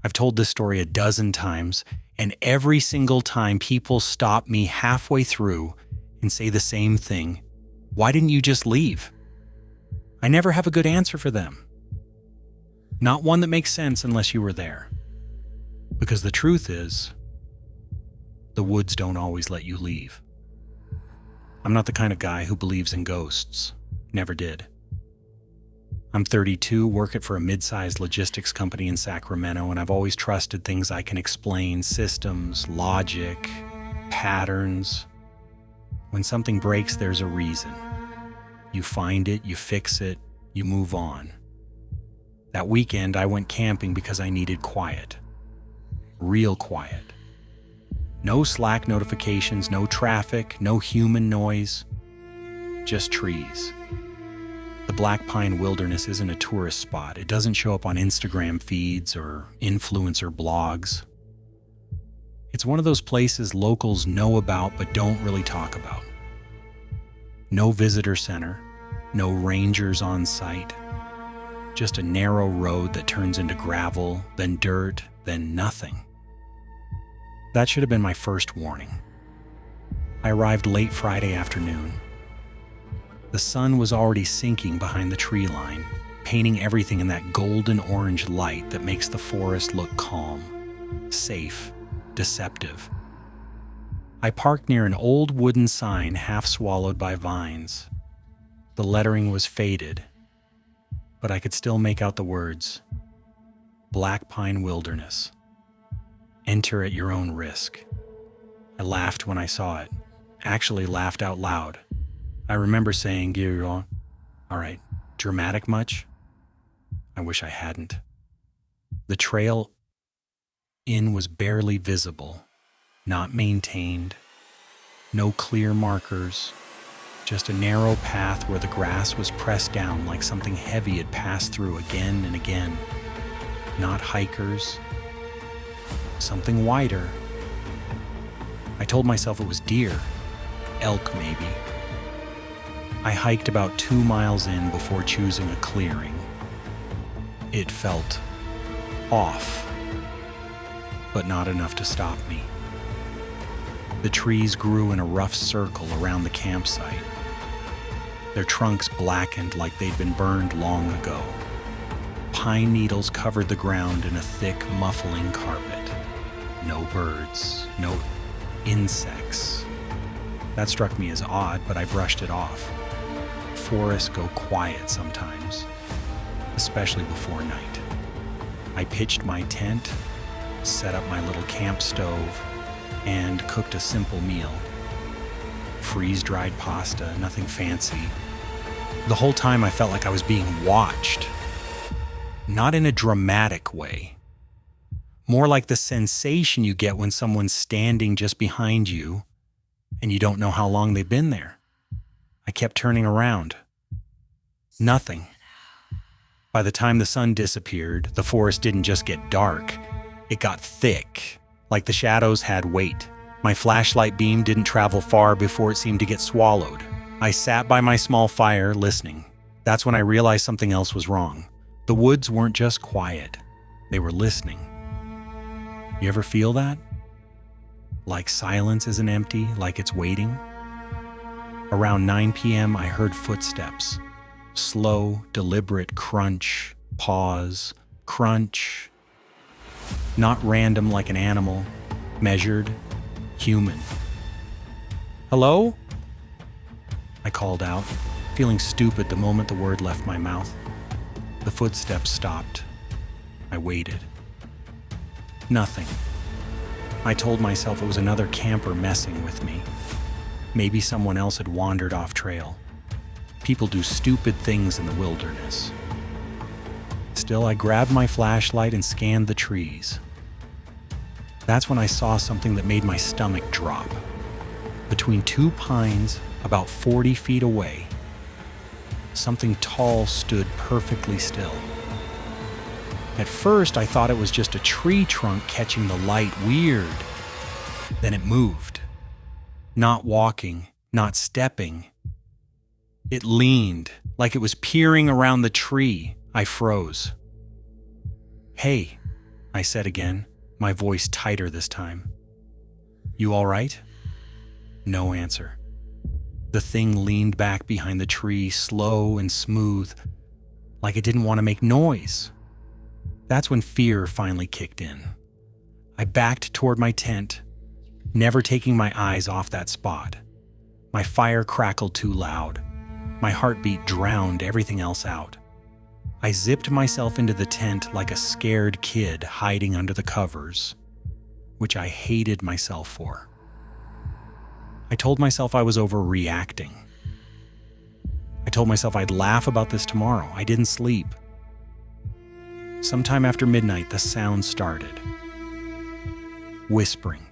I've told this story a dozen times, and every single time people stop me halfway through and say the same thing. Why didn't you just leave? I never have a good answer for them. Not one that makes sense unless you were there. Because the truth is, the woods don't always let you leave. I'm not the kind of guy who believes in ghosts. Never did. I'm 32, working for a mid-sized logistics company in Sacramento, and I've always trusted things I can explain, systems, logic, patterns. When something breaks, there's a reason. You find it, you fix it, you move on. That weekend, I went camping because I needed quiet. Real quiet. No Slack notifications, no traffic, no human noise. Just trees. The Black Pine Wilderness isn't a tourist spot. It doesn't show up on Instagram feeds or influencer blogs. It's one of those places locals know about but don't really talk about. No visitor center, no rangers on site. Just a narrow road that turns into gravel, then dirt, then nothing. That should have been my first warning. I arrived late Friday afternoon. The sun was already sinking behind the tree line, painting everything in that golden orange light that makes the forest look calm, safe, deceptive. I parked near an old wooden sign half swallowed by vines. The lettering was faded, but I could still make out the words, Black Pine Wilderness. Enter at your own risk. I laughed when I saw it, actually laughed out loud. I remember saying, all right, dramatic much? I wish I hadn't. The trail in was barely visible, not maintained, no clear markers, just a narrow path where the grass was pressed down like something heavy had passed through again and again. Not hikers, something wider. I told myself it was deer, elk maybe. I hiked about 2 miles in before choosing a clearing. It felt off, but not enough to stop me. The trees grew in a rough circle around the campsite. Their trunks blackened like they'd been burned long ago. Pine needles covered the ground in a thick, muffling carpet. No birds, no insects. That struck me as odd, but I brushed it off. Forests go quiet sometimes, especially before night. I pitched my tent, set up my little camp stove, and cooked a simple meal. Freeze-dried pasta, nothing fancy. The whole time I felt like I was being watched. Not in a dramatic way. More like the sensation you get when someone's standing just behind you and you don't know how long they've been there. I kept turning around. Nothing. By the time the sun disappeared, the forest didn't just get dark. It got thick, like the shadows had weight. My flashlight beam didn't travel far before it seemed to get swallowed. I sat by my small fire, listening. That's when I realized something else was wrong. The woods weren't just quiet. They were listening. You ever feel that? Like silence isn't empty, like it's waiting? Around 9 p.m., I heard footsteps. Slow, deliberate crunch, pause, crunch. Not random like an animal, measured, human. Hello? I called out, feeling stupid the moment the word left my mouth. The footsteps stopped. I waited. Nothing. I told myself it was another camper messing with me. Maybe someone else had wandered off trail. People do stupid things in the wilderness. Still, I grabbed my flashlight and scanned the trees. That's when I saw something that made my stomach drop. Between 2 pines, about 40 feet away, something tall stood perfectly still. At first, I thought it was just a tree trunk catching the light weird. Then it moved. Not walking, not stepping. It leaned, like it was peering around the tree. I froze. Hey, I said again, my voice tighter this time. You all right? No answer. The thing leaned back behind the tree, slow and smooth, like it didn't want to make noise. That's when fear finally kicked in. I backed toward my tent, never taking my eyes off that spot. My fire crackled too loud. My heartbeat drowned everything else out. I zipped myself into the tent like a scared kid hiding under the covers, which I hated myself for. I told myself I was overreacting. I told myself I'd laugh about this tomorrow. I didn't sleep. Sometime after midnight, the sound started. Whispering.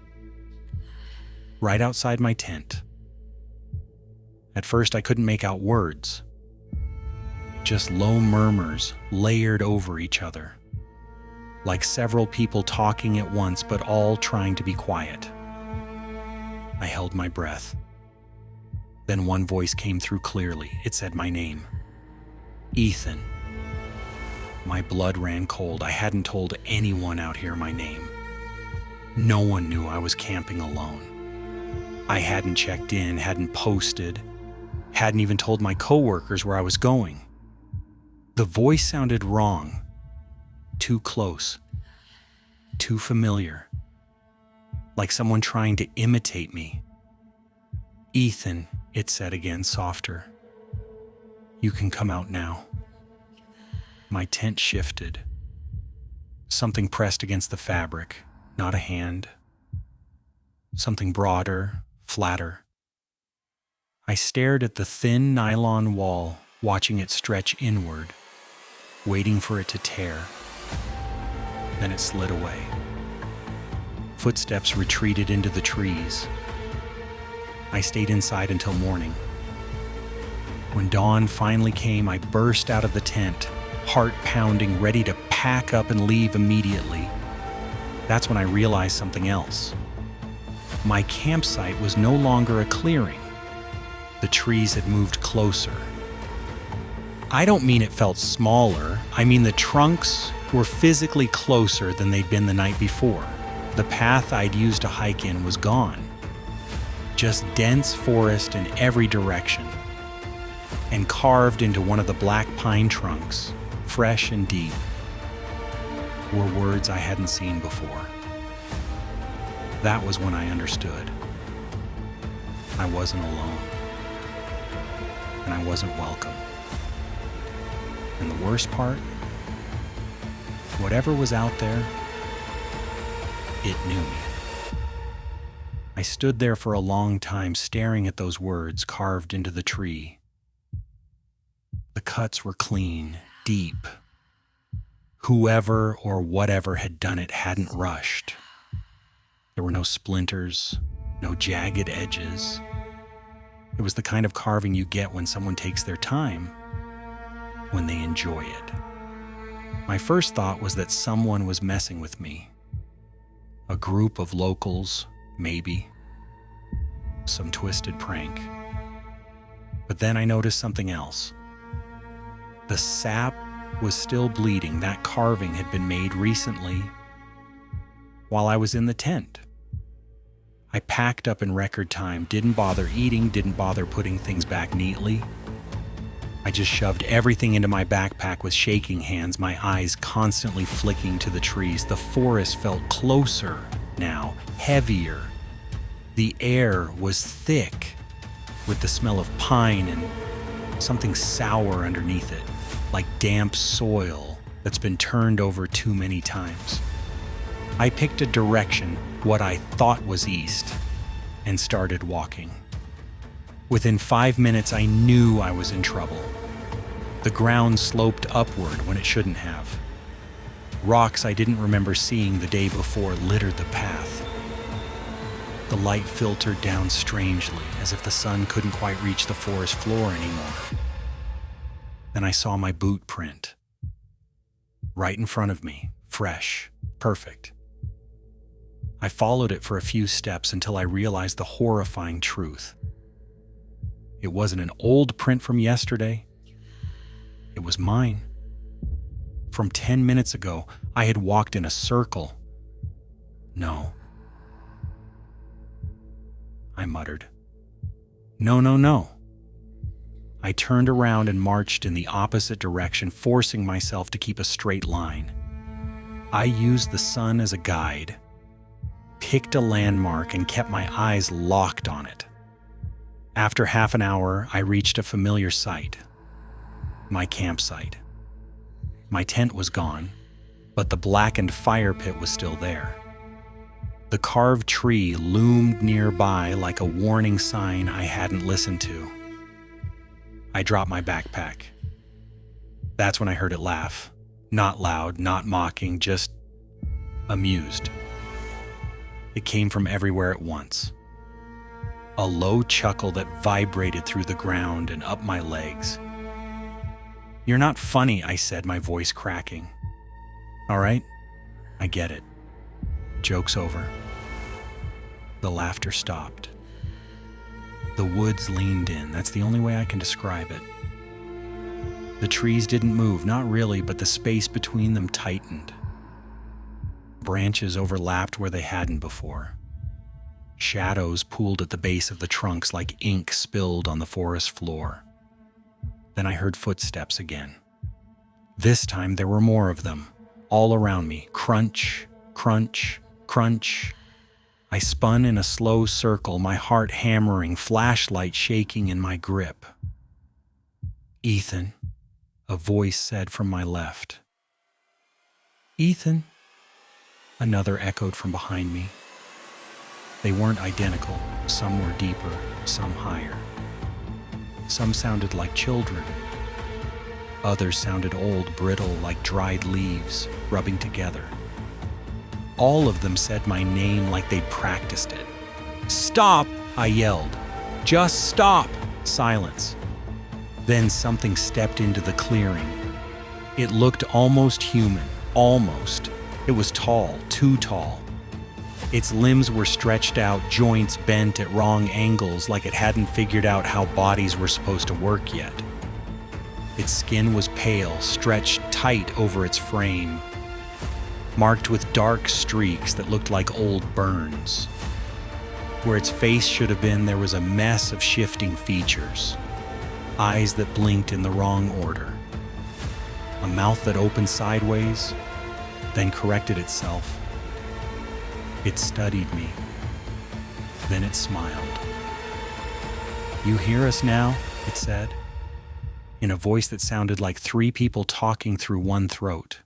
Right outside my tent. At first, I couldn't make out words. Just low murmurs layered over each other. Like several people talking at once, but all trying to be quiet. I held my breath. Then one voice came through clearly. It said my name. Ethan. My blood ran cold. I hadn't told anyone out here my name. No one knew I was camping alone. I hadn't checked in, hadn't posted, hadn't even told my coworkers where I was going. The voice sounded wrong. Too close. Too familiar. Like someone trying to imitate me. Ethan, it said again, softer. You can come out now. My tent shifted. Something pressed against the fabric, not a hand. Something broader, flatter. I stared at the thin nylon wall, watching it stretch inward, waiting for it to tear. Then it slid away. Footsteps retreated into the trees. I stayed inside until morning. When dawn finally came, I burst out of the tent, heart pounding, ready to pack up and leave immediately. That's when I realized something else. My campsite was no longer a clearing. The trees had moved closer. I don't mean it felt smaller. I mean the trunks were physically closer than they'd been the night before. The path I'd used to hike in was gone. Just dense forest in every direction. And carved into one of the black pine trunks, fresh and deep, were words I hadn't seen before. That was when I understood. I wasn't alone. And I wasn't welcome. And the worst part, whatever was out there, it knew me. I stood there for a long time staring at those words carved into the tree. The cuts were clean, deep. Whoever or whatever had done it hadn't rushed. There were no splinters, no jagged edges. It was the kind of carving you get when someone takes their time, when they enjoy it. My first thought was that someone was messing with me. A group of locals, maybe. Some twisted prank. But then I noticed something else. The sap was still bleeding. That carving had been made recently while I was in the tent. I packed up in record time, didn't bother eating, didn't bother putting things back neatly. I just shoved everything into my backpack with shaking hands, my eyes constantly flicking to the trees. The forest felt closer now, heavier. The air was thick with the smell of pine and something sour underneath it, like damp soil that's been turned over too many times. I picked a direction, what I thought was east, and started walking. Within 5 minutes, I knew I was in trouble. The ground sloped upward when it shouldn't have. Rocks I didn't remember seeing the day before littered the path. The light filtered down strangely, as if the sun couldn't quite reach the forest floor anymore. Then I saw my boot print. Right in front of me, fresh, perfect. I followed it for a few steps until I realized the horrifying truth. It wasn't an old print from yesterday. It was mine. From 10 minutes ago, I had walked in a circle. No, I muttered. No, no, no. I turned around and marched in the opposite direction, forcing myself to keep a straight line. I used the sun as a guide, picked a landmark, and kept my eyes locked on it. After half an hour, I reached a familiar sight. My campsite. My tent was gone, but the blackened fire pit was still there. The carved tree loomed nearby like a warning sign I hadn't listened to. I dropped my backpack. That's when I heard it laugh. Not loud, not mocking, just amused. It came from everywhere at once. A low chuckle that vibrated through the ground and up my legs. "You're not funny," I said, my voice cracking. "All right, I get it. Joke's over." The laughter stopped. The woods leaned in. That's the only way I can describe it. The trees didn't move, not really, but the space between them tightened. Branches overlapped where they hadn't before. Shadows pooled at the base of the trunks like ink spilled on the forest floor. Then I heard footsteps again. This time there were more of them, all around me. Crunch, crunch, crunch. I spun in a slow circle, my heart hammering, flashlight shaking in my grip. "Ethan," a voice said from my left. "Ethan," another echoed from behind me. They weren't identical. Some were deeper, some higher. Some sounded like children. Others sounded old, brittle, like dried leaves, rubbing together. All of them said my name like they'd practiced it. "Stop!" I yelled. "Just stop!" Silence. Then something stepped into the clearing. It looked almost human, almost. It was tall, too tall. Its limbs were stretched out, joints bent at wrong angles like it hadn't figured out how bodies were supposed to work yet. Its skin was pale, stretched tight over its frame, marked with dark streaks that looked like old burns. Where its face should have been, there was a mess of shifting features. Eyes that blinked in the wrong order. A mouth that opened sideways, then corrected itself. It studied me. Then it smiled. "You hear us now?" it said, in a voice that sounded like three people talking through one throat.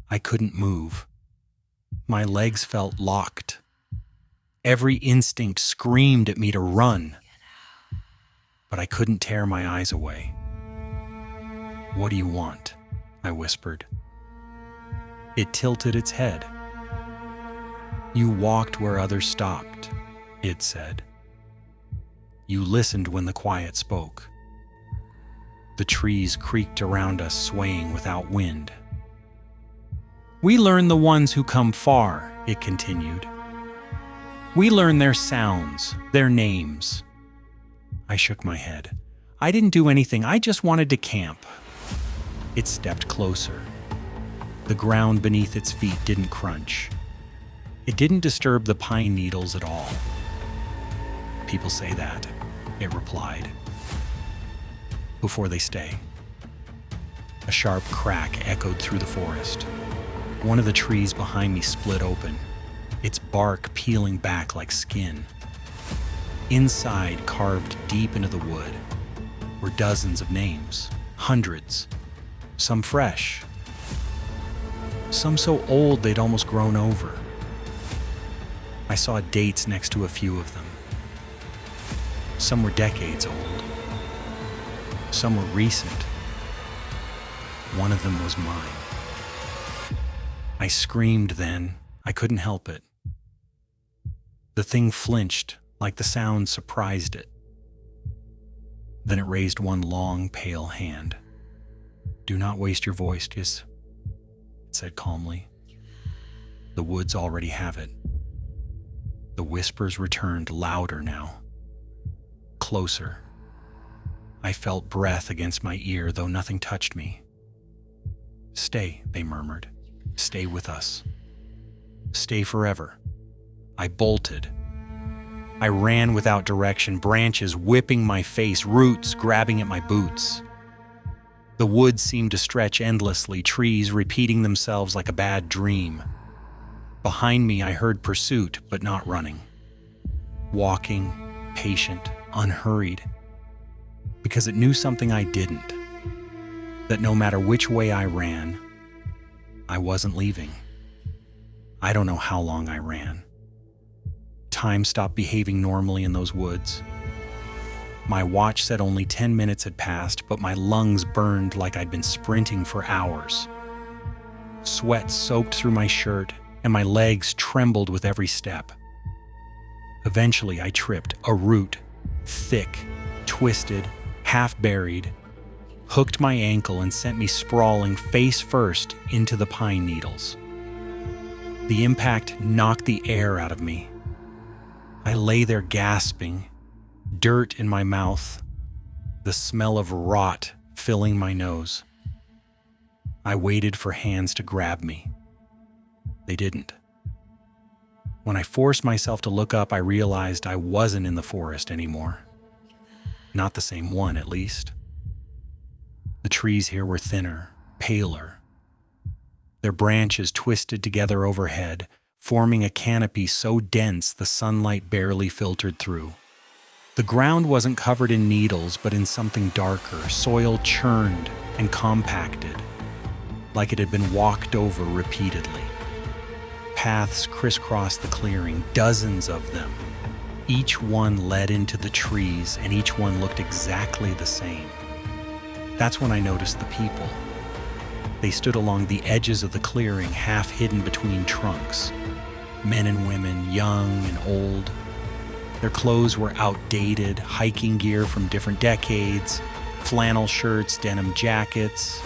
I couldn't move. My legs felt locked. Every instinct screamed at me to run, but I couldn't tear my eyes away. "What do you want?" I whispered. It tilted its head. "You walked where others stopped," it said. "You listened when the quiet spoke." The trees creaked around us, swaying without wind. "We learn the ones who come far," it continued. "We learn their sounds, their names." I shook my head. "I didn't do anything. I just wanted to camp." It stepped closer. The ground beneath its feet didn't crunch. It didn't disturb the pine needles at all. "People say that," it replied, "before they stay." A sharp crack echoed through the forest. One of the trees behind me split open, its bark peeling back like skin. Inside, carved deep into the wood, were dozens of names, hundreds, some fresh, some so old they'd almost grown over. I saw dates next to a few of them. Some were decades old. Some were recent. One of them was mine. I screamed then. I couldn't help it. The thing flinched, like the sound surprised it. Then it raised one long, pale hand. "Do not waste your voice, it said calmly. "The woods already have it." The whispers returned, louder now. Closer. I felt breath against my ear, though nothing touched me. "Stay," they murmured. Stay with us. Stay forever. I bolted. I ran without direction, branches whipping my face, roots grabbing at my boots. The woods seemed to stretch endlessly, trees repeating themselves like a bad dream. Behind me, I heard pursuit, but not running. Walking, patient, unhurried. Because it knew something I didn't. That no matter which way I ran, I wasn't leaving. I don't know how long I ran. Time stopped behaving normally in those woods. My watch said only 10 minutes had passed, but my lungs burned like I'd been sprinting for hours. Sweat soaked through my shirt, and my legs trembled with every step. Eventually, I tripped. A root, thick, twisted, half buried, hooked my ankle and sent me sprawling face first into the pine needles. The impact knocked the air out of me. I lay there gasping, dirt in my mouth, the smell of rot filling my nose. I waited for hands to grab me. They didn't. When I forced myself to look up, I realized I wasn't in the forest anymore. Not the same one, at least. The trees here were thinner, paler. Their branches twisted together overhead, forming a canopy so dense the sunlight barely filtered through. The ground wasn't covered in needles, but in something darker, soil churned and compacted, like it had been walked over repeatedly. Paths crisscrossed the clearing, dozens of them. Each one led into the trees, and each one looked exactly the same. That's when I noticed the people. They stood along the edges of the clearing, half hidden between trunks. Men and women, young and old. Their clothes were outdated, hiking gear from different decades, flannel shirts, denim jackets,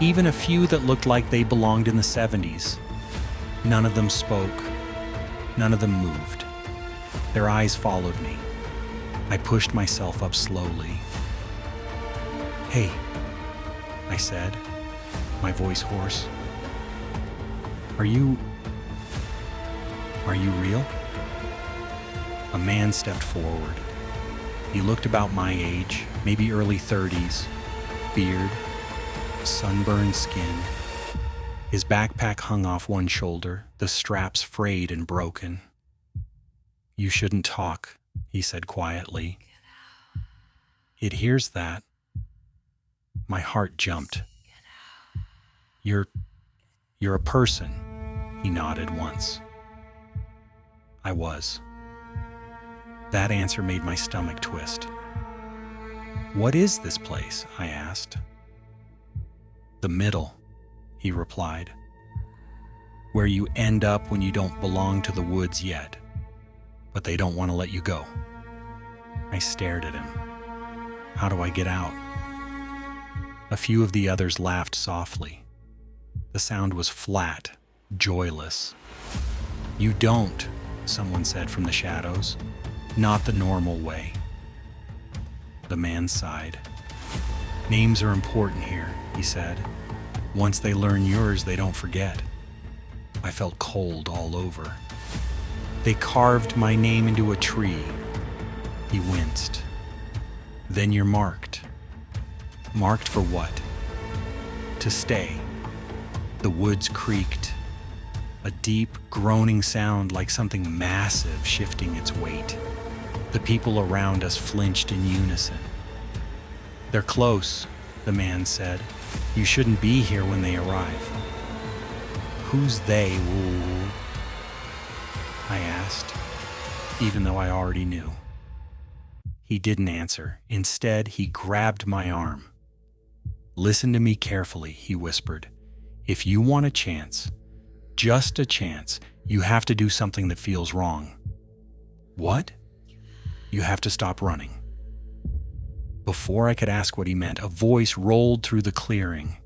even a few that looked like they belonged in the 70s. None of them spoke. None of them moved. Their eyes followed me. I pushed myself up slowly. "Hey," I said, my voice hoarse. Are you real?" A man stepped forward. He looked about my age, maybe early 30s, beard, sunburned skin. His backpack hung off one shoulder, the straps frayed and broken. "You shouldn't talk," he said quietly. "It hears that." My heart jumped. You're a person," he nodded once. I was. That answer made my stomach twist. "What is this place?" I asked. "The middle," he replied. "Where you end up when you don't belong to the woods yet, but they don't want to let you go." I stared at him. "How do I get out?" A few of the others laughed softly. The sound was flat, joyless. "You don't," someone said from the shadows. "Not the normal way." The man sighed. "Names are important here," he said. "Once they learn yours, they don't forget." I felt cold all over. "They carved my name into a tree." He winced. "Then you're marked." "Marked for what?" "To stay." The woods creaked. A deep, groaning sound like something massive shifting its weight. The people around us flinched in unison. "They're close," the man said. "You shouldn't be here when they arrive." "Who's they, woo?" I asked, even though I already knew. He didn't answer. Instead, he grabbed my arm. "Listen to me carefully," he whispered. "If you want a chance, just a chance, you have to do something that feels wrong." "What?" "You have to stop running." Before I could ask what he meant, a voice rolled through the clearing.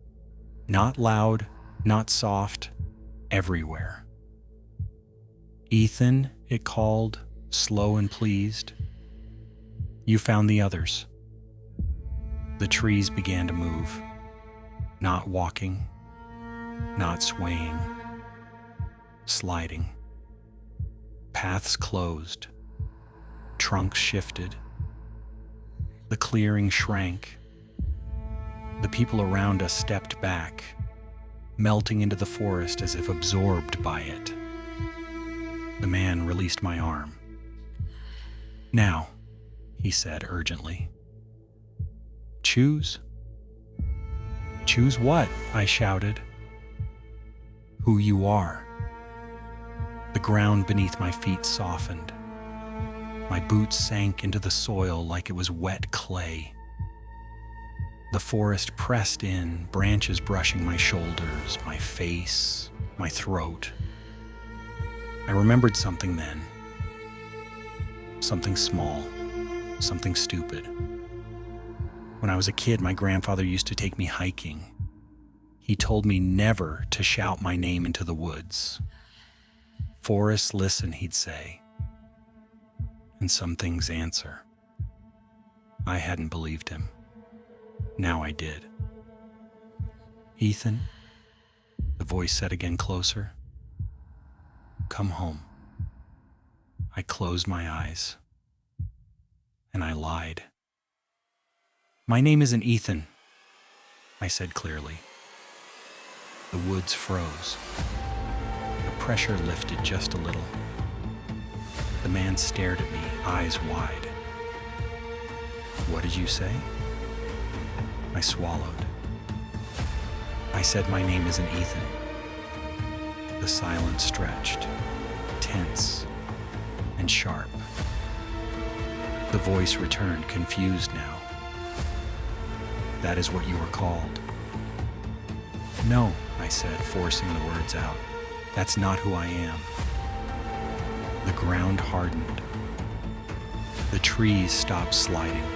Not loud, not soft, everywhere. "Ethan," it called, slow and pleased. "You found the others." The trees began to move. Not walking, not swaying, sliding. Paths closed, trunks shifted. The clearing shrank. The people around us stepped back, melting into the forest as if absorbed by it. The man released my arm. "Now," he said urgently. "Choose." "Choose what?" I shouted. "Who you are." The ground beneath my feet softened. My boots sank into the soil like it was wet clay. The forest pressed in, branches brushing my shoulders, my face, my throat. I remembered something then. Something small, something stupid. When I was a kid, my grandfather used to take me hiking. He told me never to shout my name into the woods. "Forests listen," he'd say, "and some things answer." I hadn't believed him. Now I did. "Ethan," the voice said again closer, "come home." I closed my eyes, and I lied. "My name isn't Ethan," I said clearly. The woods froze. The pressure lifted just a little. The man stared at me, eyes wide. "What did you say?" I swallowed. I said, "My name isn't Ethan." The silence stretched, tense and sharp. The voice returned, confused now. "That is what you are called." "No," I said, forcing the words out. "That's not who I am." The ground hardened. The trees stopped sliding.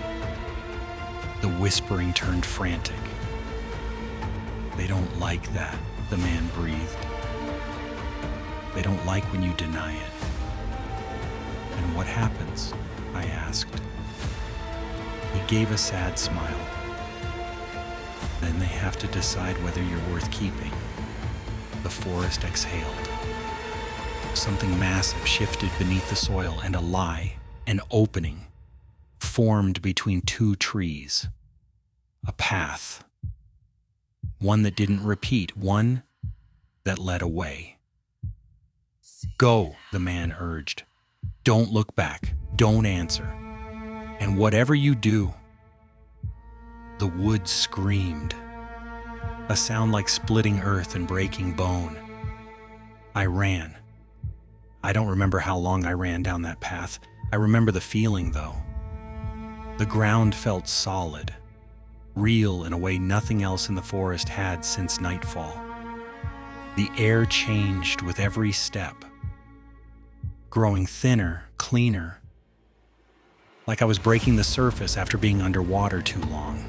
The whispering turned frantic. "They don't like that," the man breathed. "They don't like when you deny it." "And what happens?" I asked. He gave a sad smile. "Then they have to decide whether you're worth keeping." The forest exhaled. Something massive shifted beneath the soil, and a lie, an opening, formed between two trees. A path. One that didn't repeat, one that led away. "Go," the man urged. "Don't look back. Don't answer. And whatever you do..." The woods screamed, a sound like splitting earth and breaking bone. I ran. I don't remember how long I ran down that path. I remember the feeling, though. The ground felt solid, real in a way nothing else in the forest had since nightfall. The air changed with every step, growing thinner, cleaner, like I was breaking the surface after being underwater too long.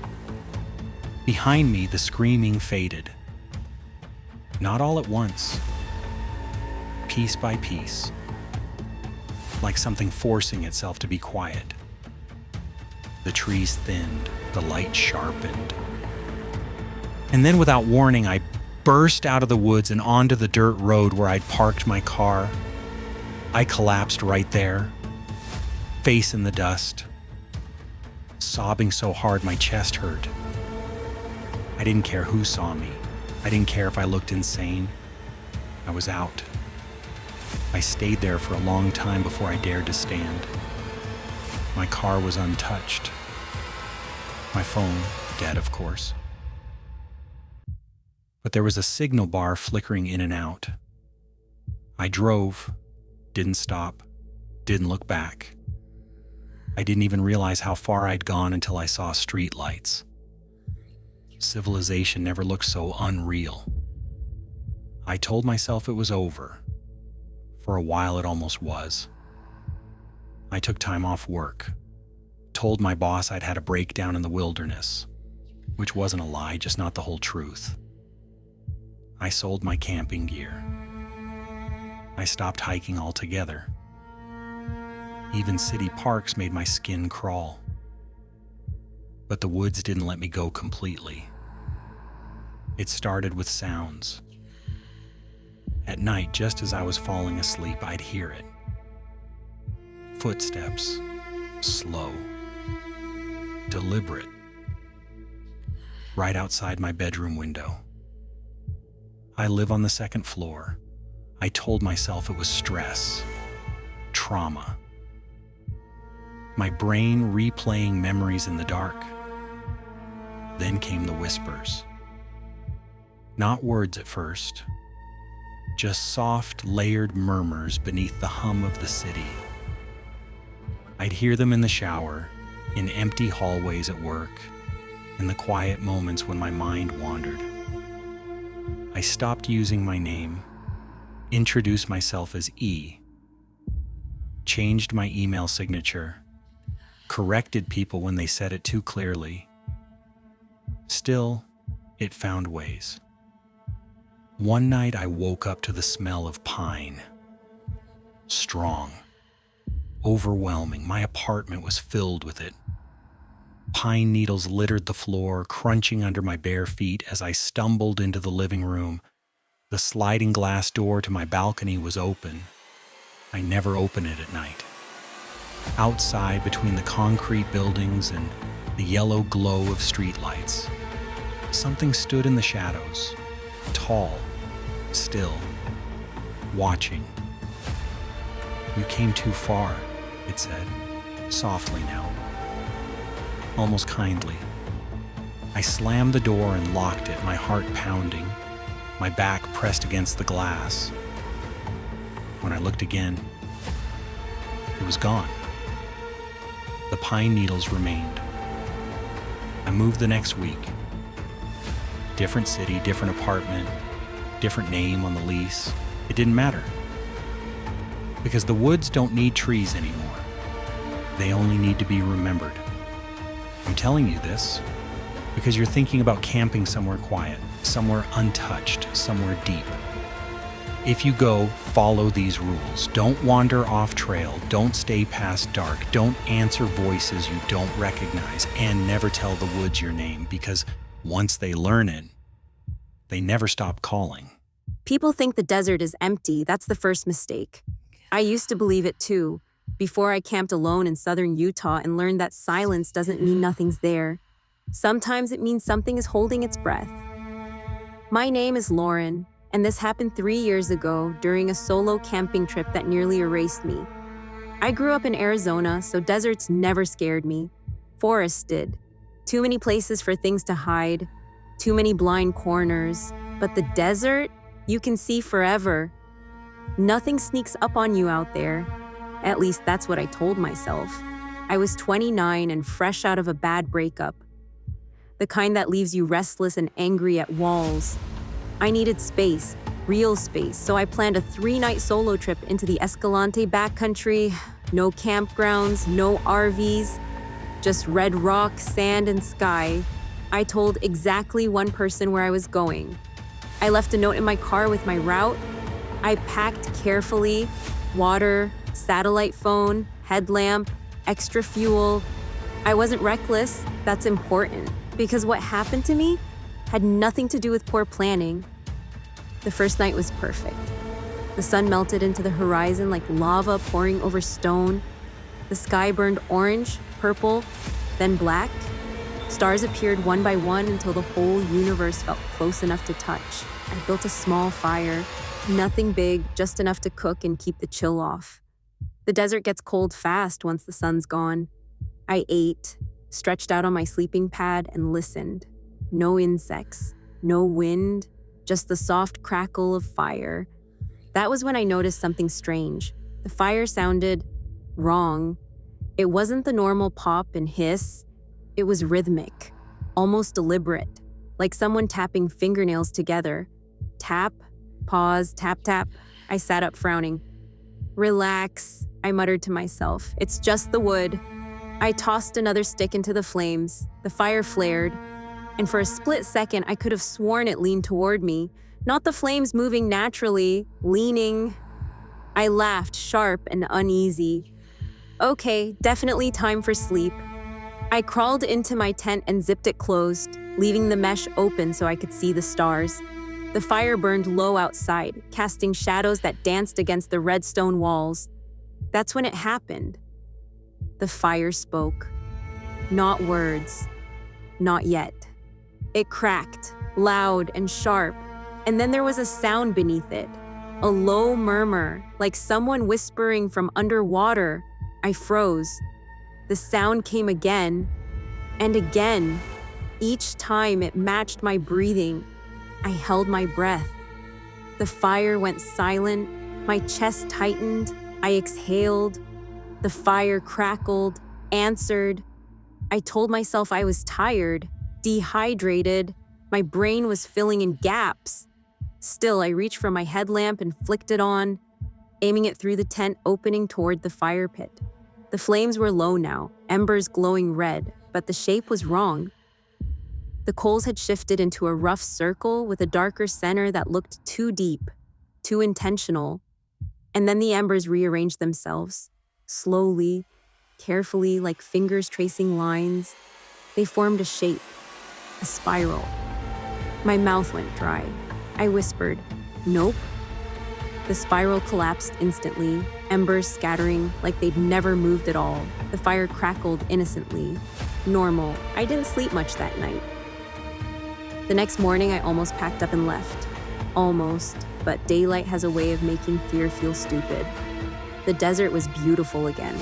Behind me, the screaming faded. Not all at once, piece by piece, like something forcing itself to be quiet. The trees thinned, the light sharpened. And then without warning, I burst out of the woods and onto the dirt road where I'd parked my car. I collapsed right there, face in the dust, sobbing so hard my chest hurt. I didn't care who saw me. I didn't care if I looked insane. I was out. I stayed there for a long time before I dared to stand. My car was untouched. My phone, dead, of course. But there was a signal bar flickering in and out. I drove, didn't stop, didn't look back. I didn't even realize how far I'd gone until I saw street lights. Civilization never looked so unreal. I told myself it was over. For a while, it almost was. I took time off work, told my boss I'd had a breakdown in the wilderness, which wasn't a lie, just not the whole truth. I sold my camping gear. I stopped hiking altogether. Even city parks made my skin crawl. But the woods didn't let me go completely. It started with sounds, At night, just as I was falling asleep, I'd hear it. Footsteps, slow, deliberate, right outside my bedroom window. I live on the second floor. I told myself it was stress, trauma. My brain replaying memories in the dark. Then came the whispers. Not words at first, just soft, layered murmurs beneath the hum of the city. I'd hear them in the shower, in empty hallways at work, in the quiet moments when my mind wandered. I stopped using my name, introduced myself as E, changed my email signature, corrected people when they said it too clearly. Still, it found ways. One night I woke up to the smell of pine. Strong, overwhelming. My apartment was filled with it. Pine needles littered the floor, crunching under my bare feet as I stumbled into the living room. The sliding glass door to my balcony was open. I never open it at night. Outside, between the concrete buildings and the yellow glow of streetlights, something stood in the shadows, tall, still, watching. "You came too far," it said, softly now, almost kindly. I slammed the door and locked it, my heart pounding, my back pressed against the glass. When I looked again, it was gone. The pine needles remained. I moved the next week. Different city, different apartment, different name on the lease. It didn't matter. Because the woods don't need trees anymore. They only need to be remembered. I'm telling you this because you're thinking about camping somewhere quiet, somewhere untouched, somewhere deep. If you go, follow these rules. Don't wander off trail. Don't stay past dark. Don't answer voices you don't recognize. And never tell the woods your name, because once they learn it, they never stop calling. People think the desert is empty. That's the first mistake. I used to believe it too, before I camped alone in southern Utah and learned that silence doesn't mean nothing's there. Sometimes it means something is holding its breath. My name is Lauren, and this happened 3 years ago during a solo camping trip that nearly erased me. I grew up in Arizona, so deserts never scared me. Forests did. Too many places for things to hide, too many blind corners. But the desert, you can see forever. Nothing sneaks up on you out there. At least that's what I told myself. I was 29 and fresh out of a bad breakup. The kind that leaves you restless and angry at walls. I needed space, real space, so I planned a 3-night solo trip into the Escalante backcountry. No campgrounds, no RVs, just red rock, sand, and sky. I told exactly one person where I was going. I left a note in my car with my route. I packed carefully: water, satellite phone, headlamp, extra fuel. I wasn't reckless. That's important, because what happened to me had nothing to do with poor planning. The first night was perfect. The sun melted into the horizon like lava pouring over stone. The sky burned orange, purple, then black. Stars appeared one by one until the whole universe felt close enough to touch. I built a small fire. Nothing big, just enough to cook and keep the chill off. The desert gets cold fast once the sun's gone. I ate, stretched out on my sleeping pad, and listened. No insects, no wind, just the soft crackle of fire. That was when I noticed something strange. The fire sounded wrong. It wasn't the normal pop and hiss. It was rhythmic, almost deliberate, like someone tapping fingernails together. Tap, pause, tap, tap. I sat up frowning. "Relax," I muttered to myself. "It's just the wood." I tossed another stick into the flames. The fire flared, and for a split second, I could have sworn it leaned toward me. Not the flames moving naturally, leaning. I laughed, sharp and uneasy. Okay, definitely time for sleep. I crawled into my tent and zipped it closed, leaving the mesh open so I could see the stars. The fire burned low outside, casting shadows that danced against the red stone walls. That's when it happened. The fire spoke. Not words. Not yet. It cracked, loud and sharp, and then there was a sound beneath it. A low murmur, like someone whispering from underwater. I froze. The sound came again, and again. Each time it matched my breathing. I held my breath. The fire went silent. My chest tightened. I exhaled. The fire crackled, answered. I told myself I was tired, dehydrated. My brain was filling in gaps. Still, I reached for my headlamp and flicked it on, aiming it through the tent opening toward the fire pit. The flames were low now, embers glowing red, but the shape was wrong. The coals had shifted into a rough circle with a darker center that looked too deep, too intentional. And then the embers rearranged themselves, slowly, carefully, like fingers tracing lines. They formed a shape, a spiral. My mouth went dry. I whispered, "Nope." The spiral collapsed instantly, embers scattering like they'd never moved at all. The fire crackled innocently. Normal. I didn't sleep much that night. The next morning, I almost packed up and left. Almost, but daylight has a way of making fear feel stupid. The desert was beautiful again.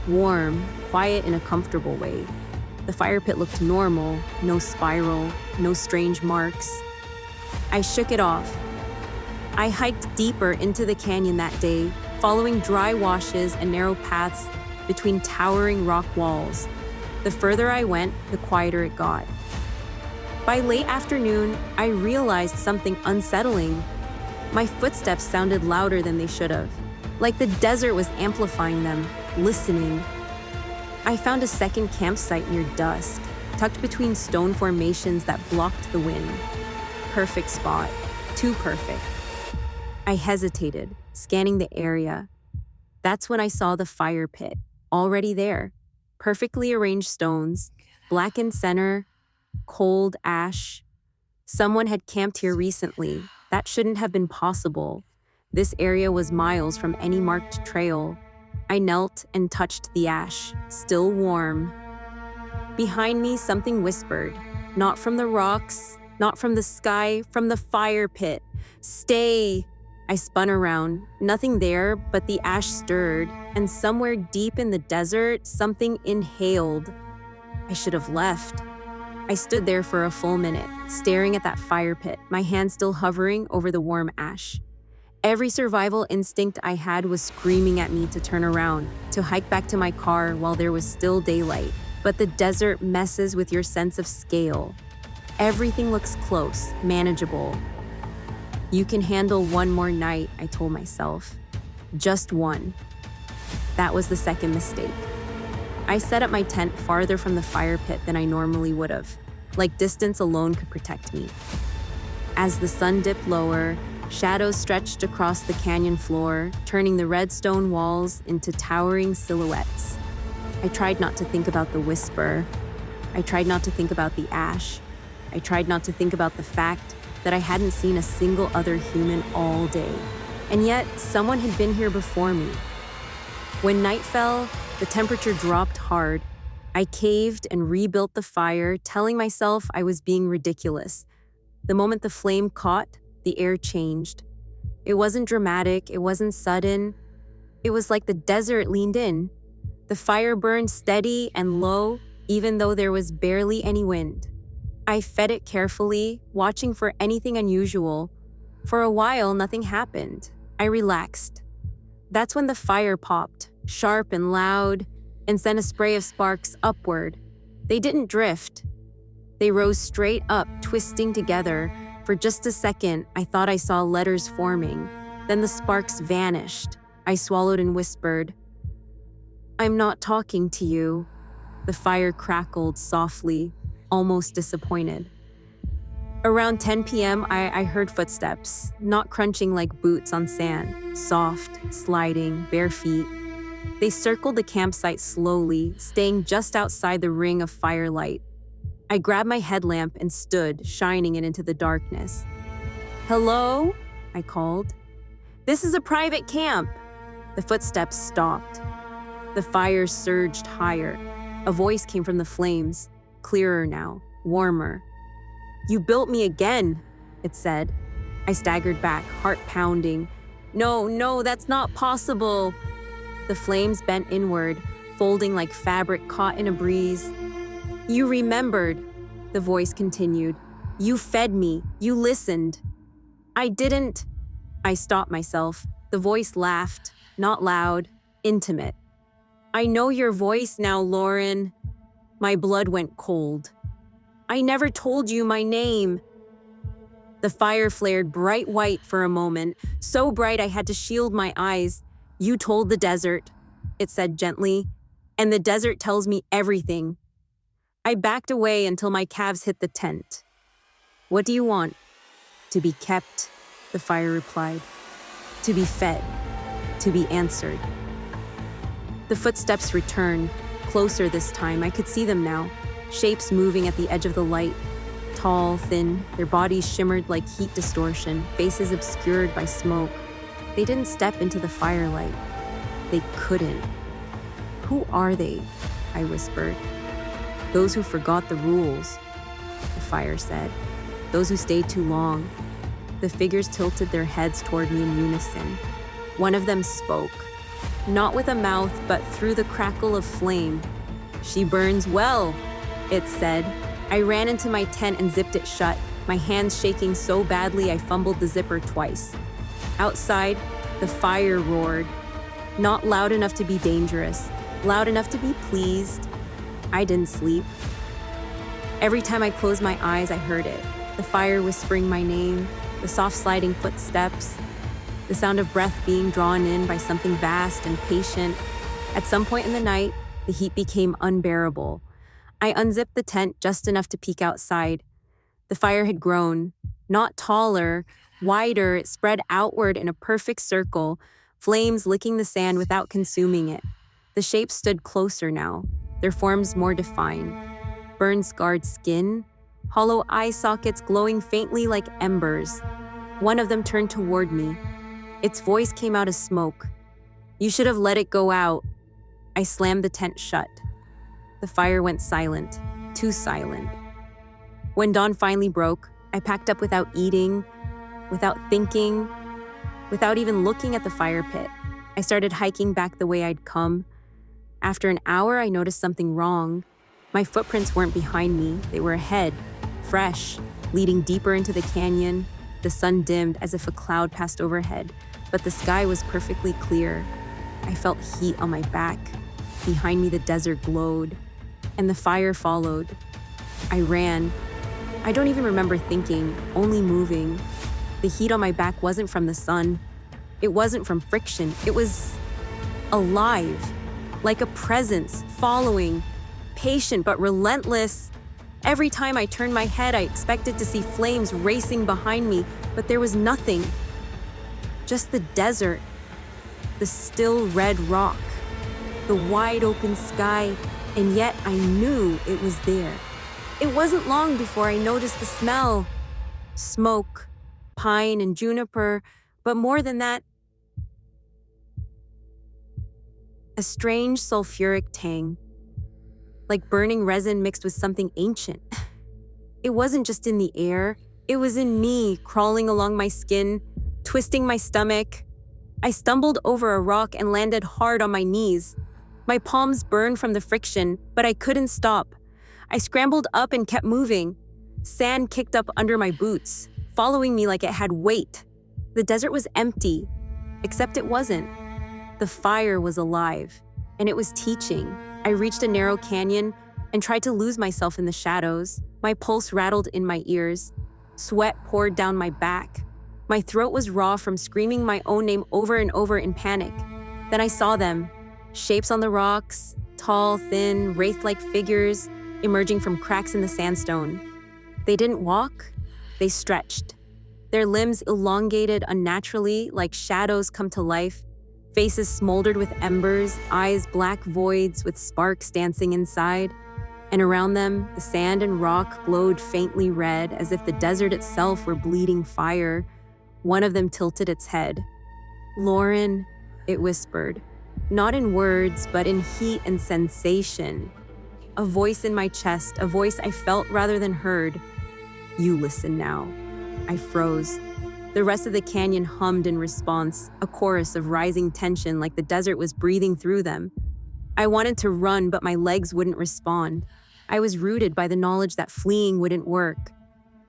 Warm, quiet in a comfortable way. The fire pit looked normal, no spiral, no strange marks. I shook it off. I hiked deeper into the canyon that day, following dry washes and narrow paths between towering rock walls. The further I went, the quieter it got. By late afternoon, I realized something unsettling. My footsteps sounded louder than they should have, like the desert was amplifying them, listening. I found a second campsite near dusk, tucked between stone formations that blocked the wind. Perfect spot, too perfect. I hesitated, scanning the area. That's when I saw the fire pit, already there. Perfectly arranged stones, blackened center, cold ash. Someone had camped here recently. That shouldn't have been possible. This area was miles from any marked trail. I knelt and touched the ash, still warm. Behind me, something whispered, not from the rocks, not from the sky, from the fire pit. "Stay!" I spun around, nothing there, but the ash stirred, and somewhere deep in the desert, something inhaled. I should have left. I stood there for a full minute, staring at that fire pit, my hand still hovering over the warm ash. Every survival instinct I had was screaming at me to turn around, to hike back to my car while there was still daylight. But the desert messes with your sense of scale. Everything looks close, manageable. You can handle one more night, I told myself. Just one. That was the second mistake. I set up my tent farther from the fire pit than I normally would have, like distance alone could protect me. As the sun dipped lower, shadows stretched across the canyon floor, turning the red stone walls into towering silhouettes. I tried not to think about the whisper. I tried not to think about the ash. I tried not to think about the fact that I hadn't seen a single other human all day. And yet, someone had been here before me. When night fell, the temperature dropped hard. I caved and rebuilt the fire, telling myself I was being ridiculous. The moment the flame caught, the air changed. It wasn't dramatic, it wasn't sudden. It was like the desert leaned in. The fire burned steady and low, even though there was barely any wind. I fed it carefully, watching for anything unusual. For a while, nothing happened. I relaxed. That's when the fire popped, sharp and loud, and sent a spray of sparks upward. They didn't drift. They rose straight up, twisting together. For just a second, I thought I saw letters forming. Then the sparks vanished. I swallowed and whispered, "I'm not talking to you." The fire crackled softly, almost disappointed. Around 10 p.m., I heard footsteps, not crunching like boots on sand, soft, sliding, bare feet. They circled the campsite slowly, staying just outside the ring of firelight. I grabbed my headlamp and stood, shining it into the darkness. "Hello?" I called. "This is a private camp." The footsteps stopped. The fire surged higher. A voice came from the flames, clearer now, warmer. "You built me again," it said. I staggered back, heart pounding. No, that's not possible." The flames bent inward, folding like fabric caught in a breeze. "You remembered," the voice continued. "You fed me. You listened." "I didn't." I stopped myself. The voice laughed, not loud, intimate. "I know your voice now, Lauren." My blood went cold. "I never told you my name." The fire flared bright white for a moment, so bright I had to shield my eyes. "You told the desert," it said gently, "and the desert tells me everything." I backed away until my calves hit the tent. "What do you want?" "To be kept," the fire replied. "To be fed. To be answered." The footsteps returned, closer this time. I could see them now, shapes moving at the edge of the light. Tall, thin, their bodies shimmered like heat distortion, faces obscured by smoke. They didn't step into the firelight. They couldn't. "Who are they?" I whispered. "Those who forgot the rules," the fire said. "Those who stayed too long." The figures tilted their heads toward me in unison. One of them spoke, not with a mouth, but through the crackle of flame. "She burns well," it said. I ran into my tent and zipped it shut, my hands shaking so badly I fumbled the zipper twice. Outside, the fire roared. Not loud enough to be dangerous, loud enough to be pleased. I didn't sleep. Every time I closed my eyes, I heard it. The fire whispering my name, the soft sliding footsteps, the sound of breath being drawn in by something vast and patient. At some point in the night, the heat became unbearable. I unzipped the tent just enough to peek outside. The fire had grown, not taller, wider. It spread outward in a perfect circle, flames licking the sand without consuming it. The shapes stood closer now, their forms more defined. Burn-scarred skin, hollow eye sockets glowing faintly like embers. One of them turned toward me. Its voice came out as smoke. "You should have let it go out." I slammed the tent shut. The fire went silent, too silent. When dawn finally broke, I packed up without eating, without thinking, without even looking at the fire pit. I started hiking back the way I'd come. After an hour, I noticed something wrong. My footprints weren't behind me, they were ahead, fresh, leading deeper into the canyon. The sun dimmed as if a cloud passed overhead, but the sky was perfectly clear. I felt heat on my back. Behind me, the desert glowed, and the fire followed. I ran. I don't even remember thinking, only moving. The heat on my back wasn't from the sun. It wasn't from friction. It was alive, like a presence, following, patient but relentless. Every time I turned my head, I expected to see flames racing behind me, but there was nothing. Just the desert, the still red rock, the wide open sky, and yet I knew it was there. It wasn't long before I noticed the smell. Smoke, pine and juniper, but more than that, a strange sulfuric tang, like burning resin mixed with something ancient. It wasn't just in the air, it was in me, crawling along my skin, twisting my stomach. I stumbled over a rock and landed hard on my knees. My palms burned from the friction, but I couldn't stop. I scrambled up and kept moving. Sand kicked up under my boots, following me like it had weight. The desert was empty, except it wasn't. The fire was alive, and it was teaching. I reached a narrow canyon and tried to lose myself in the shadows. My pulse rattled in my ears. Sweat poured down my back. My throat was raw from screaming my own name over and over in panic. Then I saw them, shapes on the rocks, tall, thin, wraith-like figures emerging from cracks in the sandstone. They didn't walk, they stretched. Their limbs elongated unnaturally like shadows come to life. Faces smoldered with embers, eyes black voids with sparks dancing inside. And around them, the sand and rock glowed faintly red as if the desert itself were bleeding fire. One of them tilted its head. "Lauren," it whispered, not in words, but in heat and sensation. A voice in my chest, a voice I felt rather than heard. "You listen now." I froze. The rest of the canyon hummed in response, a chorus of rising tension like the desert was breathing through them. I wanted to run, but my legs wouldn't respond. I was rooted by the knowledge that fleeing wouldn't work.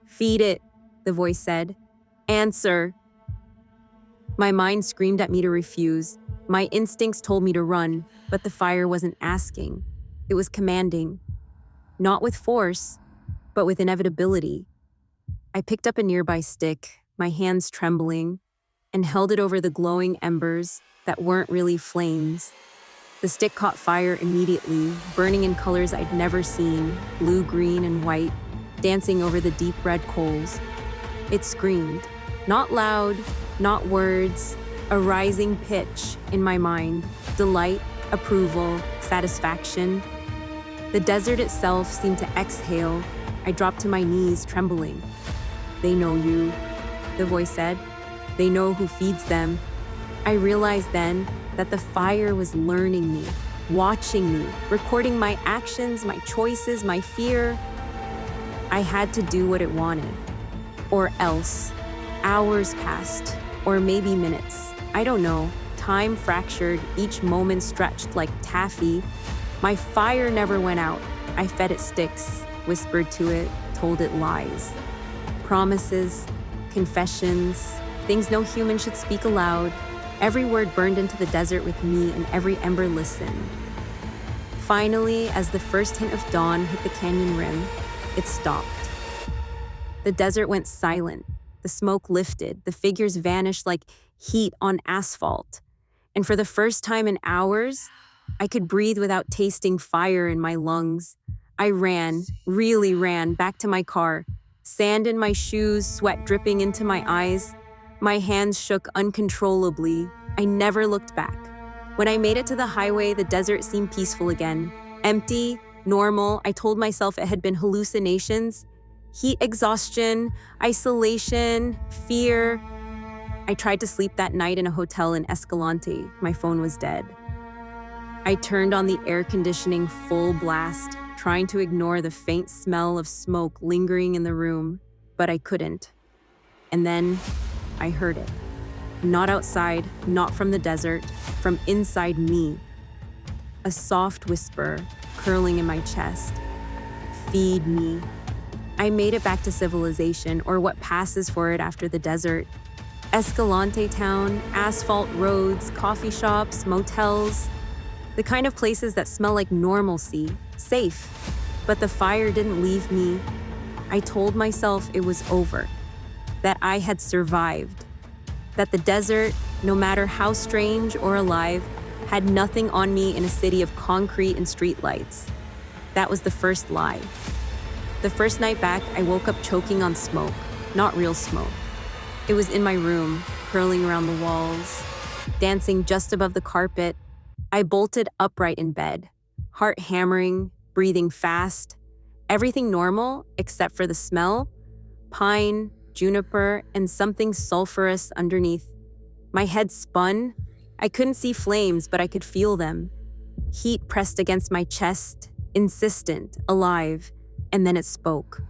"Feed it," the voice said. "Answer." My mind screamed at me to refuse. My instincts told me to run, but the fire wasn't asking. It was commanding. Not with force, but with inevitability. I picked up a nearby stick, my hands trembling, and held it over the glowing embers that weren't really flames. The stick caught fire immediately, burning in colors I'd never seen, blue, green, and white, dancing over the deep red coals. It screamed, not loud, not words, a rising pitch in my mind, delight, approval, satisfaction. The desert itself seemed to exhale. I dropped to my knees, trembling. "They know you," the voice said. "They know who feeds them." I realized then that the fire was learning me, watching me, recording my actions, my choices, my fear. I had to do what it wanted. Or else. Hours passed, or maybe minutes. I don't know. Time fractured, each moment stretched like taffy. My fire never went out. I fed it sticks, whispered to it, told it lies. Promises, confessions, things no human should speak aloud. Every word burned into the desert with me, and every ember listened. Finally, as the first hint of dawn hit the canyon rim, it stopped. The desert went silent. The smoke lifted. The figures vanished like heat on asphalt. And for the first time in hours, I could breathe without tasting fire in my lungs. I ran, really ran, back to my car. Sand in my shoes, sweat dripping into my eyes. My hands shook uncontrollably. I never looked back. When I made it to the highway, the desert seemed peaceful again. Empty, normal. I told myself it had been hallucinations. Heat exhaustion, isolation, fear. I tried to sleep that night in a hotel in Escalante. My phone was dead. I turned on the air conditioning full blast, trying to ignore the faint smell of smoke lingering in the room, but I couldn't. And then I heard it. Not outside, not from the desert, from inside me. A soft whisper curling in my chest. "Feed me." I made it back to civilization, or what passes for it after the desert. Escalante town, asphalt roads, coffee shops, motels. The kind of places that smell like normalcy, safe. But the fire didn't leave me. I told myself it was over, that I had survived, that the desert, no matter how strange or alive, had nothing on me in a city of concrete and streetlights. That was the first lie. The first night back, I woke up choking on smoke, not real smoke. It was in my room, curling around the walls, dancing just above the carpet. I bolted upright in bed, heart hammering, breathing fast. Everything normal except for the smell, pine, juniper, and something sulfurous underneath. My head spun. I couldn't see flames, but I could feel them. Heat pressed against my chest, insistent, alive, and then it spoke.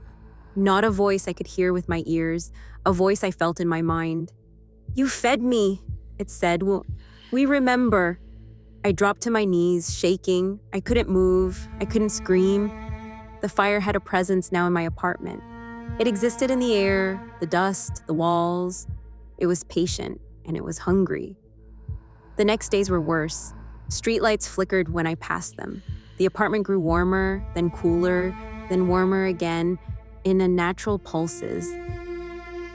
Not a voice I could hear with my ears, a voice I felt in my mind. "You fed me," it said. "We remember." I dropped to my knees, shaking. I couldn't move. I couldn't scream. The fire had a presence now in my apartment. It existed in the air, the dust, the walls. It was patient, and it was hungry. The next days were worse. Streetlights flickered when I passed them. The apartment grew warmer, then cooler, then warmer again, in unnatural pulses.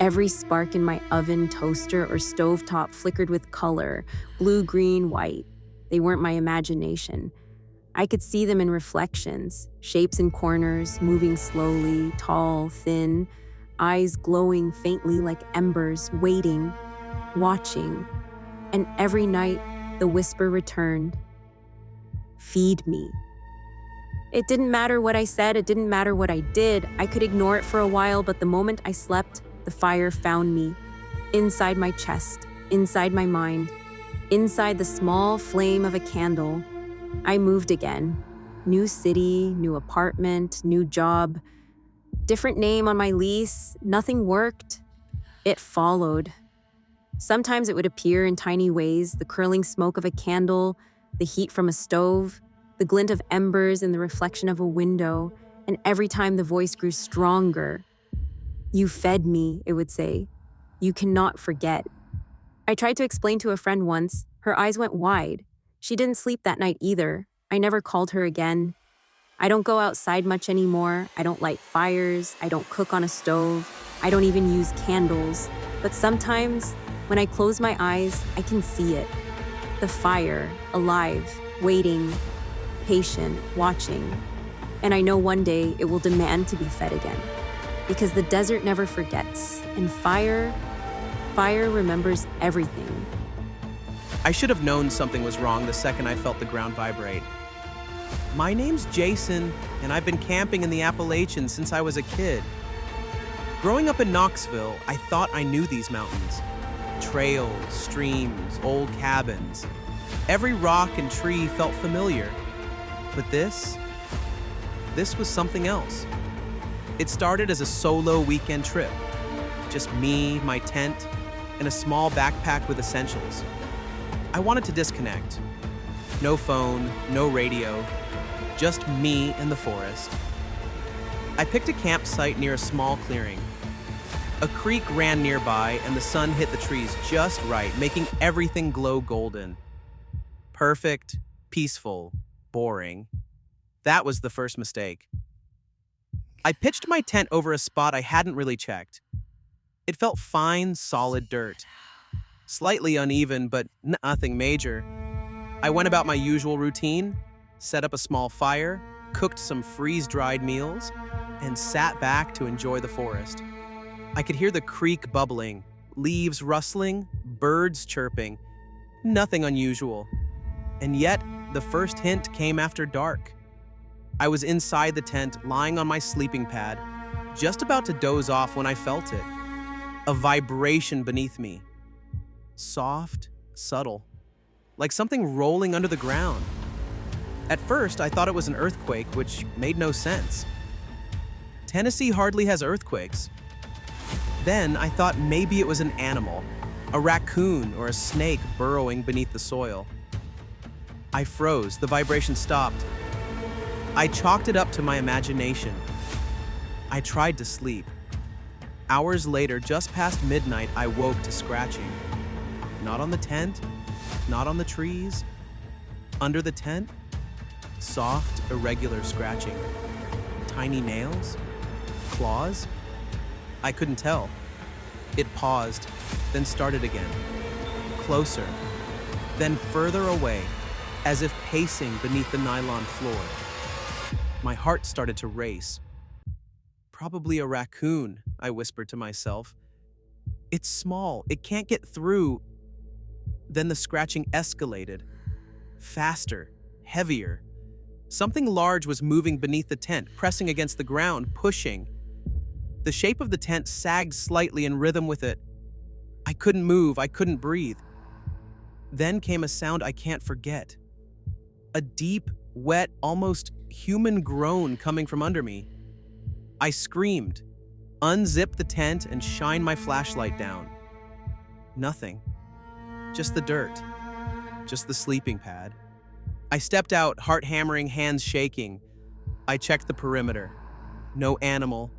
Every spark in my oven, toaster, or stovetop flickered with color, blue, green, white. They weren't my imagination. I could see them in reflections, shapes in corners, moving slowly, tall, thin, eyes glowing faintly like embers, waiting, watching. And every night, the whisper returned. "Feed me." It didn't matter what I said, it didn't matter what I did. I could ignore it for a while, but the moment I slept, the fire found me. inside my chest, inside my mind, inside the small flame of a candle. I moved again. New city, new apartment, new job, different name on my lease. Nothing worked. It followed. Sometimes it would appear in tiny ways, the curling smoke of a candle, the heat from a stove, the glint of embers in the reflection of a window, and every time the voice grew stronger. "You fed me," it would say. "You cannot forget." I tried to explain to a friend once. Her eyes went wide. She didn't sleep that night either. I never called her again. I don't go outside much anymore. I don't light fires. I don't cook on a stove. I don't even use candles. But sometimes, when I close my eyes, I can see it. The fire, alive, waiting, patient, watching. And I know one day it will demand to be fed again. Because the desert never forgets, and fire remembers everything. I should have known something was wrong the second I felt the ground vibrate. My name's Jason, and I've been camping in the Appalachians since I was a kid. Growing up in Knoxville, I thought I knew these mountains. Trails, streams, old cabins. Every rock and tree felt familiar. But this was something else. It started as a solo weekend trip. Just me, my tent, and a small backpack with essentials. I wanted to disconnect. No phone, no radio, just me and the forest. I picked a campsite near a small clearing. A creek ran nearby and the sun hit the trees just right, making everything glow golden. Perfect, peaceful, boring. That was the first mistake. I pitched my tent over a spot I hadn't really checked. It felt fine, solid dirt. Slightly uneven, but nothing major. I went about my usual routine, set up a small fire, cooked some freeze-dried meals, and sat back to enjoy the forest. I could hear the creek bubbling, leaves rustling, birds chirping. Nothing unusual. And yet, the first hint came after dark. I was inside the tent, lying on my sleeping pad, just about to doze off when I felt it. A vibration beneath me. Soft, subtle, like something rolling under the ground. At first, I thought it was an earthquake, which made no sense. Tennessee hardly has earthquakes. Then I thought maybe it was an animal, a raccoon or a snake burrowing beneath the soil. I froze, the vibration stopped. I chalked it up to my imagination. I tried to sleep. Hours later, just past midnight, I woke to scratching. Not on the tent, not on the trees. Under the tent, soft, irregular scratching. Tiny nails? Claws? I couldn't tell. It paused, then started again. Closer, then further away, as if pacing beneath the nylon floor. My heart started to race. Probably a raccoon, I whispered to myself. It's small, it can't get through. Then the scratching escalated. Faster, heavier. Something large was moving beneath the tent, pressing against the ground, pushing. The shape of the tent sagged slightly in rhythm with it. I couldn't move, I couldn't breathe. Then came a sound I can't forget. A deep, wet, almost human groan coming from under me. I screamed, unzipped the tent, and shined my flashlight down. Nothing. Just the dirt. Just the sleeping pad. I stepped out, heart hammering, hands shaking. I checked the perimeter. No animal,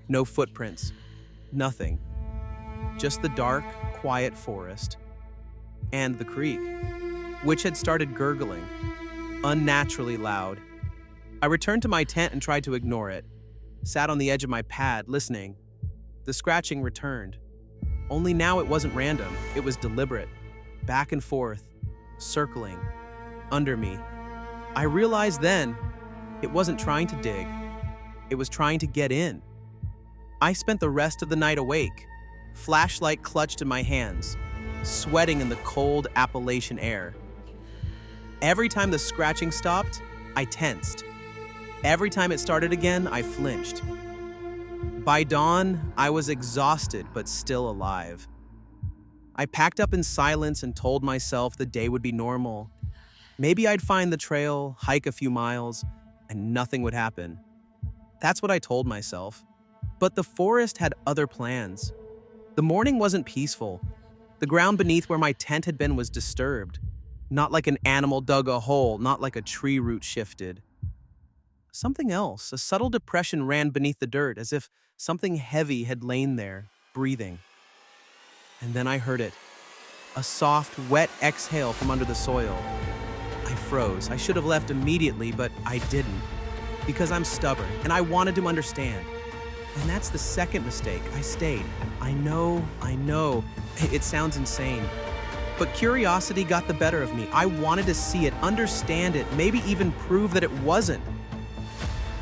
no footprints, nothing. Just the dark, quiet forest. And the creek, which had started gurgling, unnaturally loud. I returned to my tent and tried to ignore it. Sat on the edge of my pad, listening. The scratching returned. Only now it wasn't random, it was deliberate. Back and forth, circling, under me. I realized then, it wasn't trying to dig. It was trying to get in. I spent the rest of the night awake, flashlight clutched in my hands, sweating in the cold Appalachian air. Every time the scratching stopped, I tensed. Every time it started again, I flinched. By dawn, I was exhausted but still alive. I packed up in silence and told myself the day would be normal. Maybe I'd find the trail, hike a few miles, and nothing would happen. That's what I told myself. But the forest had other plans. The morning wasn't peaceful. The ground beneath where my tent had been was disturbed. Not like an animal dug a hole, not like a tree root shifted. Something else, a subtle depression ran beneath the dirt, as if something heavy had lain there, breathing. And then I heard it. A soft, wet exhale from under the soil. I froze. I should have left immediately, but I didn't. Because I'm stubborn, and I wanted to understand. And that's the second mistake. I stayed. I know. It sounds insane. But curiosity got the better of me. I wanted to see it, understand it, maybe even prove that it wasn't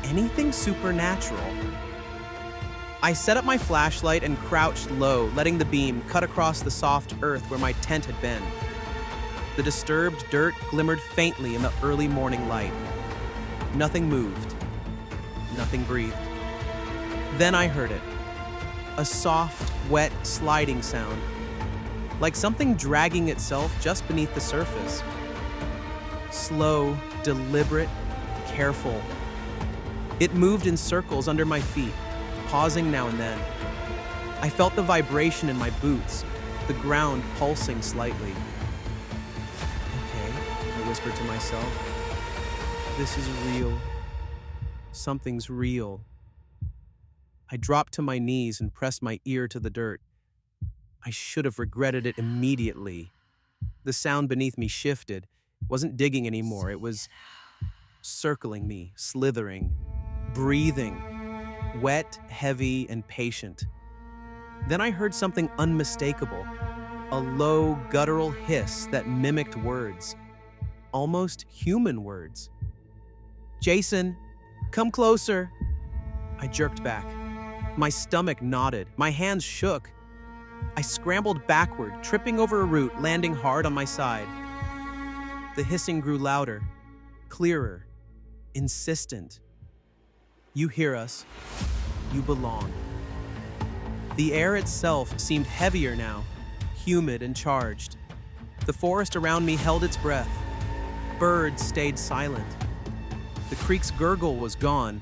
anything supernatural. I set up my flashlight and crouched low, letting the beam cut across the soft earth where my tent had been. The disturbed dirt glimmered faintly in the early morning light. Nothing moved. Nothing breathed. Then I heard it. A soft, wet, sliding sound. Like something dragging itself just beneath the surface. Slow, deliberate, careful. It moved in circles under my feet, pausing now and then. I felt the vibration in my boots, the ground pulsing slightly. Okay, I whispered to myself. This is real. Something's real. I dropped to my knees and pressed my ear to the dirt. I should have regretted it immediately. The sound beneath me shifted. It wasn't digging anymore. It was circling me, slithering, breathing, wet, heavy, and patient. Then I heard something unmistakable, a low, guttural hiss that mimicked words, almost human words. "Jason, come closer." I jerked back. My stomach knotted. My hands shook. I scrambled backward, tripping over a root, landing hard on my side. The hissing grew louder, clearer, insistent. "You hear us. You belong." The air itself seemed heavier now, humid and charged. The forest around me held its breath. Birds stayed silent. The creek's gurgle was gone.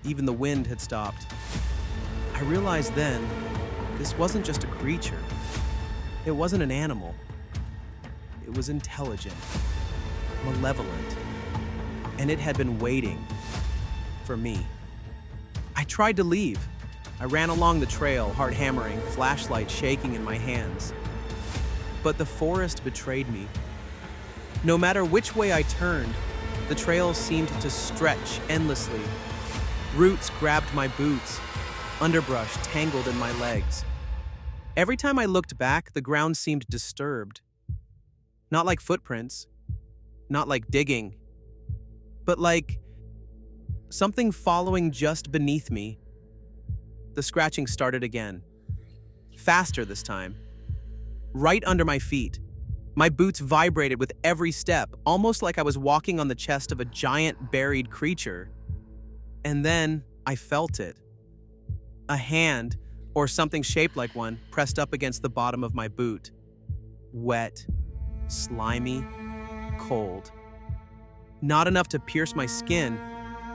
Even the wind had stopped. I realized then, this wasn't just a creature. It wasn't an animal. It was intelligent, malevolent, and it had been waiting for me. I tried to leave. I ran along the trail, heart hammering, flashlight shaking in my hands. But the forest betrayed me. No matter which way I turned, the trail seemed to stretch endlessly. Roots grabbed my boots. Underbrush tangled in my legs. Every time I looked back, the ground seemed disturbed. Not like footprints, not like digging, but like something following just beneath me. The scratching started again. Faster this time. Right under my feet. My boots vibrated with every step, almost like I was walking on the chest of a giant buried creature. And then I felt it. A hand, or something shaped like one, pressed up against the bottom of my boot. Wet, slimy, cold. Not enough to pierce my skin,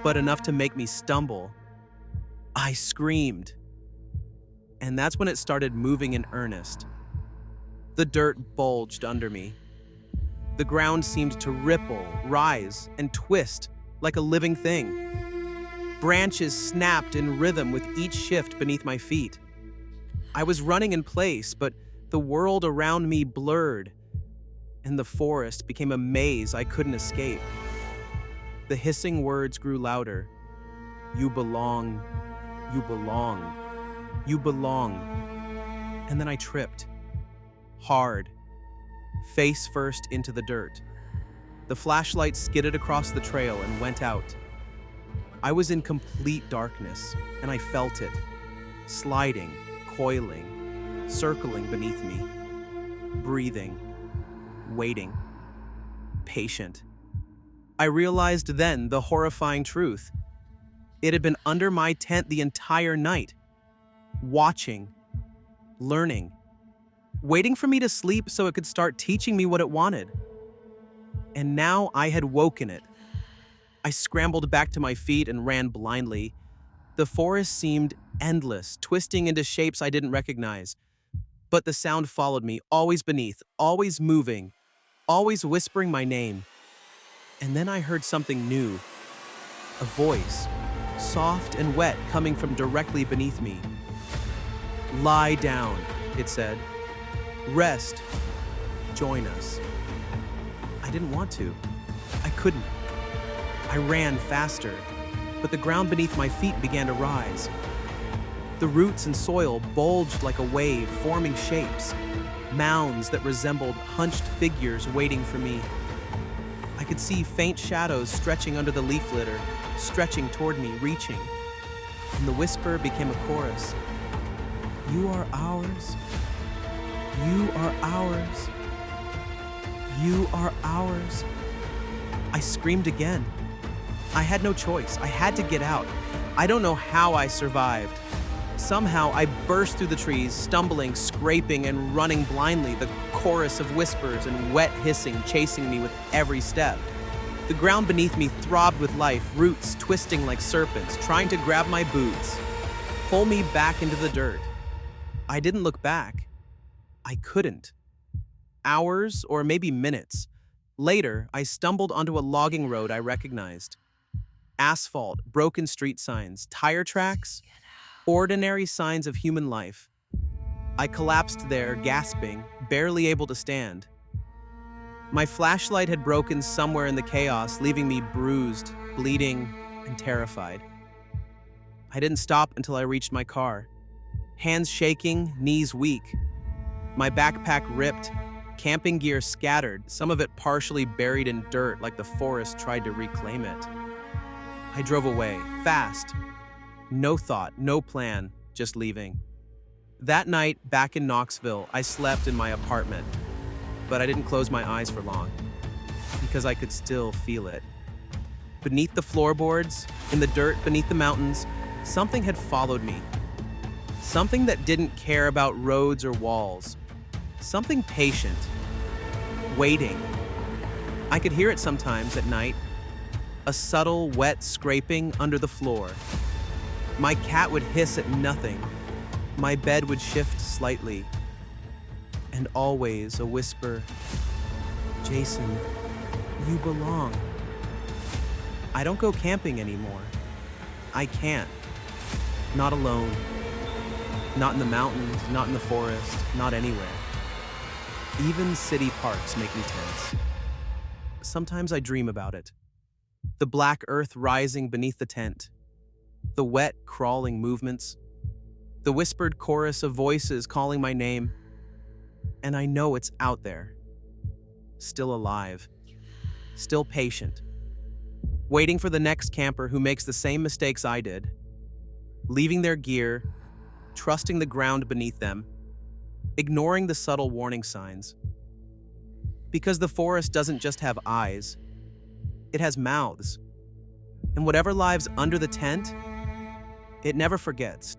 but enough to make me stumble. I screamed. And that's when it started moving in earnest. The dirt bulged under me. The ground seemed to ripple, rise, and twist like a living thing. Branches snapped in rhythm with each shift beneath my feet. I was running in place, but the world around me blurred, and the forest became a maze I couldn't escape. The hissing words grew louder. "You belong. You belong. You belong." And then I tripped. Hard. Face first into the dirt. The flashlight skidded across the trail and went out. I was in complete darkness, and I felt it, sliding, coiling, circling beneath me, breathing, waiting, patient. I realized then the horrifying truth. It had been under my tent the entire night, watching, learning, waiting for me to sleep so it could start teaching me what it wanted. And now I had woken it. I scrambled back to my feet and ran blindly. The forest seemed endless, twisting into shapes I didn't recognize. But the sound followed me, always beneath, always moving, always whispering my name. And then I heard something new. A voice, soft and wet, coming from directly beneath me. "Lie down," it said. "Rest. Join us." I didn't want to. I couldn't. I ran faster, but the ground beneath my feet began to rise. The roots and soil bulged like a wave, forming shapes, mounds that resembled hunched figures waiting for me. I could see faint shadows stretching under the leaf litter, stretching toward me, reaching. And the whisper became a chorus. "You are ours. You are ours. You are ours." I screamed again. I had no choice. I had to get out. I don't know how I survived. Somehow I burst through the trees, stumbling, scraping, and running blindly, the chorus of whispers and wet hissing chasing me with every step. The ground beneath me throbbed with life, roots twisting like serpents, trying to grab my boots, pull me back into the dirt. I didn't look back. I couldn't. Hours, or maybe minutes, later, I stumbled onto a logging road I recognized. Asphalt, broken street signs, tire tracks, ordinary signs of human life. I collapsed there, gasping, barely able to stand. My flashlight had broken somewhere in the chaos, leaving me bruised, bleeding, and terrified. I didn't stop until I reached my car. Hands shaking, knees weak. My backpack ripped, camping gear scattered, some of it partially buried in dirt like the forest tried to reclaim it. I drove away, fast. No thought, no plan, just leaving. That night, back in Knoxville, I slept in my apartment. But I didn't close my eyes for long, because I could still feel it. Beneath the floorboards, in the dirt beneath the mountains, something had followed me. Something that didn't care about roads or walls. Something patient. Waiting. I could hear it sometimes at night. A subtle, wet scraping under the floor. My cat would hiss at nothing. My bed would shift slightly. And always a whisper, "Jason, you belong." I don't go camping anymore. I can't. Not alone. Not in the mountains, not in the forest, not anywhere. Even city parks make me tense. Sometimes I dream about it. The black earth rising beneath the tent. The wet, crawling movements. The whispered chorus of voices calling my name. And I know it's out there. Still alive. Still patient. Waiting for the next camper who makes the same mistakes I did. Leaving their gear, trusting the ground beneath them, ignoring the subtle warning signs. Because the forest doesn't just have eyes, it has mouths. And whatever lives under the tent, it never forgets.